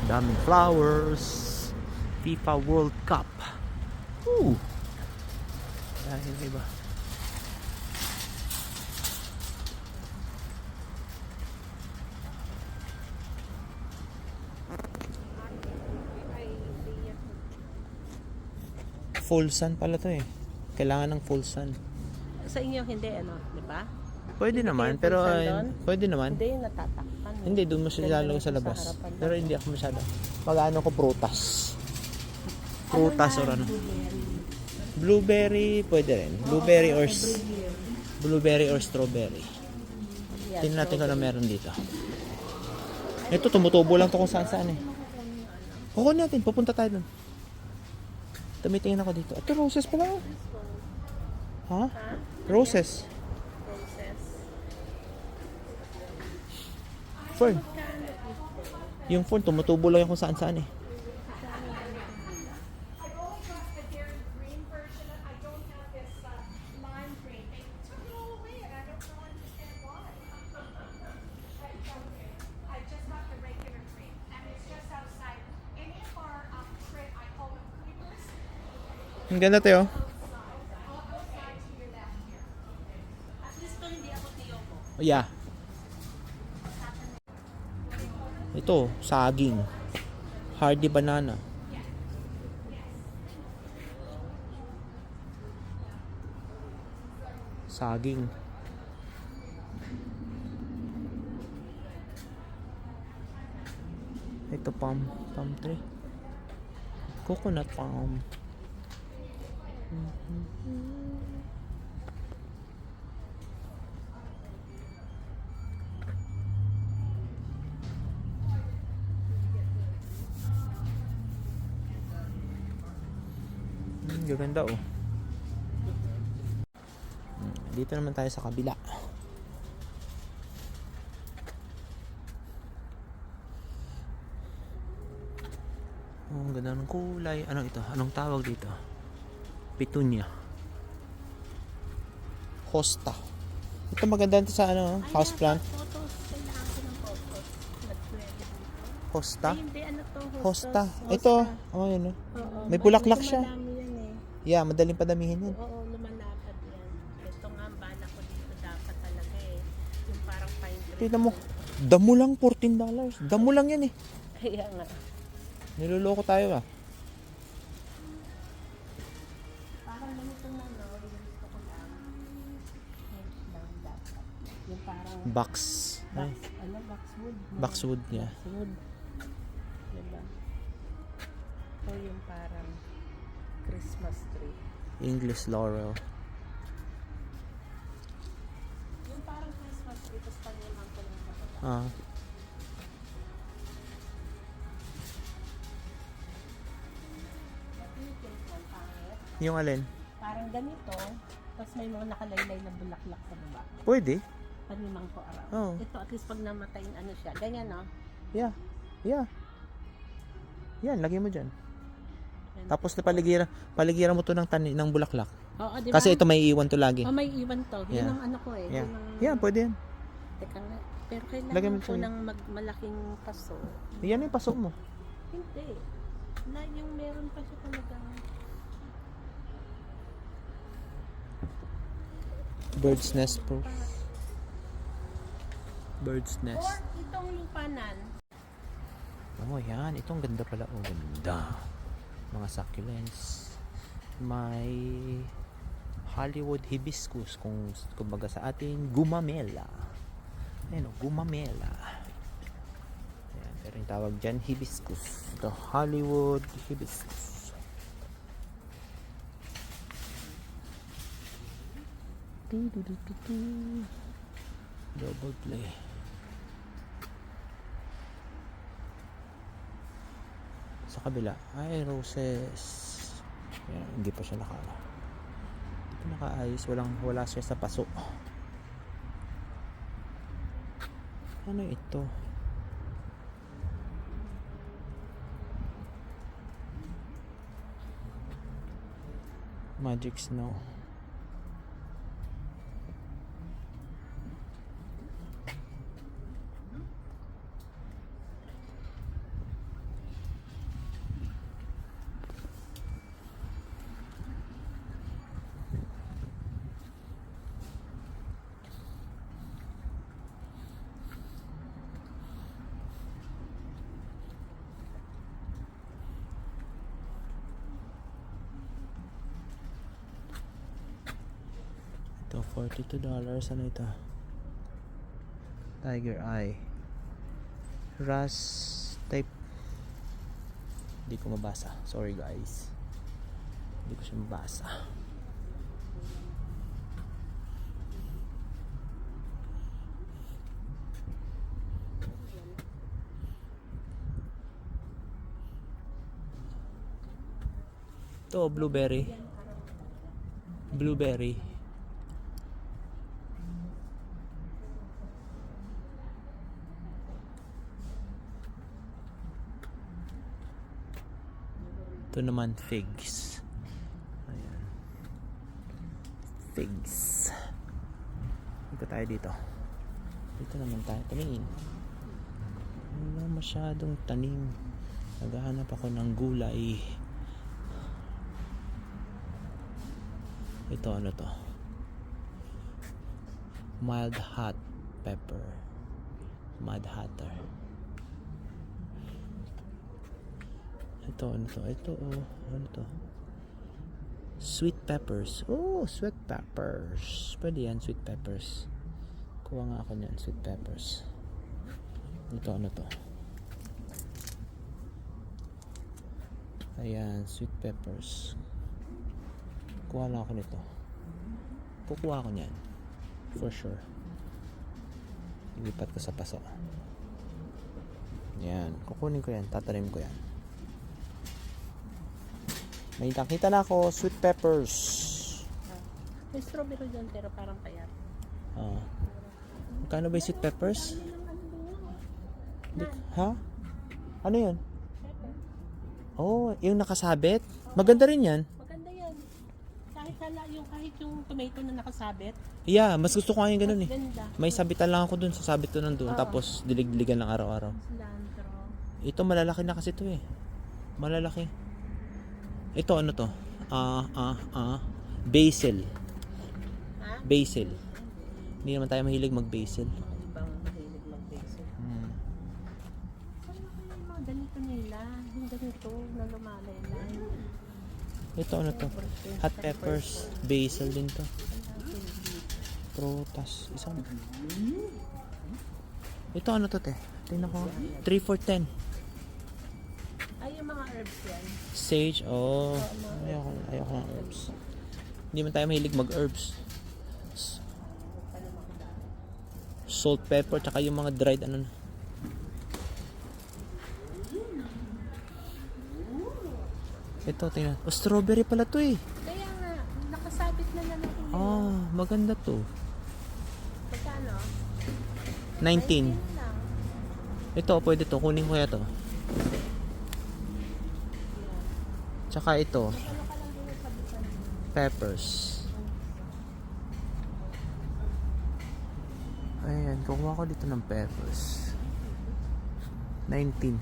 Daming flowers. FIFA World Cup. Woo! Dahil iba. Full sun pala to eh. Kailangan ng full sun. Sa inyo hindi di ba? Pwede Hindi naman, kayo pero full sun doon? pwede naman. Hindi yung natatakpan. Hindi, doon mo siya Ganda lalagay lang sa sa labas. harapan lang. Pero hindi ako masyado. Mag-ano ko prutas. Prutas or ano. Blueberry, pwede rin. Blueberry or strawberry. Yeah, Tingnan natin kung ano meron dito. Ito, tumutubo lang to kung saan saan eh. Kukunin natin, pupunta tayo dun. Tumitingin ako dito. Ito, roses pala. Ha? Roses. Fern. Yung fern, tumutubo lang yung kung saan saan eh. Ang ganda tayo. Yeah. Ito, saging. Hardy banana. Saging. Ito palm tree. Coconut palm. Gaganda oh. Dito naman tayo sa kabila. Oh, ang ganda ng kulay. Ano ito? Anong tawag dito? Petunia. Hosta. Ito maganda ito sa ano, house plant. Photos. Kailangan ko ng photos. Nag-pwede dito. Hosta. Ay, hindi. Ano to? Hosta. Ito. Oh, yun oh. Oo. May bulaklak siya. Marami yan eh. Yeah, madaling padamihin yan. Oo, lumalapad yan. Ito nga ang bala ko dito dapat talaga eh. Yung parang pine tree. Tingnan mo. Damo lang $14. Damo lang yan eh. Kaya nga. Niloloko tayo ah. Parang ganito na no. Yung gusto ko lang. Hedge lang dapat. Yung parang Box. Ay, boxwood. boxwood niya. Boxwood. Diba? O yung parang Christmas tree. English laurel. Yung parang Christmas tree. Tapos panilang ko lang sa baba. Ah. Yung alin? Parang ganito. Tapos may mga nakalaylay na bulaklak sa baba. Pwede. Panimang ko araw. Oo. Ito at least pag namatay ano siya. Ganyan no? Yeah. Yeah. Yan, lagay mo dyan. Ganyan. Tapos paligiran mo to ng ng bulaklak. Oo, di ba? Kasi ito may iwan to lagi. Oh, may iwan to. Yun Yeah. ang ano ko eh. Yeah. Yun ang... Yeah, pwede yan. Teka nga. Pero Lagyan kailangan mo ko siya. ng malaking paso. Yan yung pasok mo. Hindi. Yung meron pa siya talagang... Bird's nest proof. Bird's nest. Or itong lupanan. Oh, yan. Itong ganda pala. Oh, ganda. Mga succulents. May Hollywood hibiscus kung kumbaga sa ating gumamela. Ayan o, gumamela. Ayan, pero yung tawag dyan, hibiscus. Ito, Hollywood hibiscus. Double play. Sa kabila ay roses. Ayan, hindi pa siya nakaayos. Wala siya sa paso. Ano ito? Magic snow. $42. Ano ito? Tiger Eye. Ras type. Hindi ko mabasa. Sorry guys. Hindi ko siya mabasa. Ito, blueberry. Blueberry. Ito naman, figs. Ayan. Figs. Dito tayo dito. Dito naman tayo. Tumingin. Wala masyadong tanim. Naghahanap ako ng gulay. Ito, ano to? Mild hot pepper. Mad Hatter. Ito, ano to? Ito, oh, ano to? Sweet peppers. Oh, sweet peppers. Pwede yan, sweet peppers. Kuha nga ako niyan, sweet peppers. Ito, ano to? Ayan, sweet peppers. Kuha lang ako nito. Kukuha ako niyan. For sure. Ilipat ko sa paso. Yan. Kukunin ko yan. Tatanim ko yan. May nakita na ako. Sweet peppers. May strawberry doon pero parang payat. Magkano ba yung sweet peppers? Ha? Ano yun? Oh, yung nakasabit? Maganda rin yan. Maganda yan. Kahit yung tomato na nakasabit. Yeah, mas gusto ko nga yung ganun eh. Ganda. May sabitan lang ako dun. Sasabit ko nandun. Tapos dilig-diligan lang araw-araw. Cilantro. Ito malalaki na kasi to eh. Malalaki. Ito ano to? Basil. Ha? Basil. Hindi naman tayo mahilig mag-basil. Ibang mahilig mag-basil. Ano kaya yung mga ganito nila? Yung ganito na lumalay-lay. Ito ano to? Hot peppers. Basil din to. Prutas. Isang. Ito ano to te? Tingnan ko. 3 for 10. Ay, yung mga herbs yan. Sage. Oh. Ayoko ng herbs. Hindi man tayo mahilig mag-herbs. Salt, pepper, tsaka yung mga dried ano na. Ito, tingnan. Oh, strawberry pala to eh. Kaya nga, nakasabit na naman yun. Maganda to. Magkano? 19. lang. Ito, pwede to. Kunin ko kaya to. Tsaka ito. Ano ka lang din yung sabitan? Peppers. Ayan, kukuha ko dito ng peppers. 19.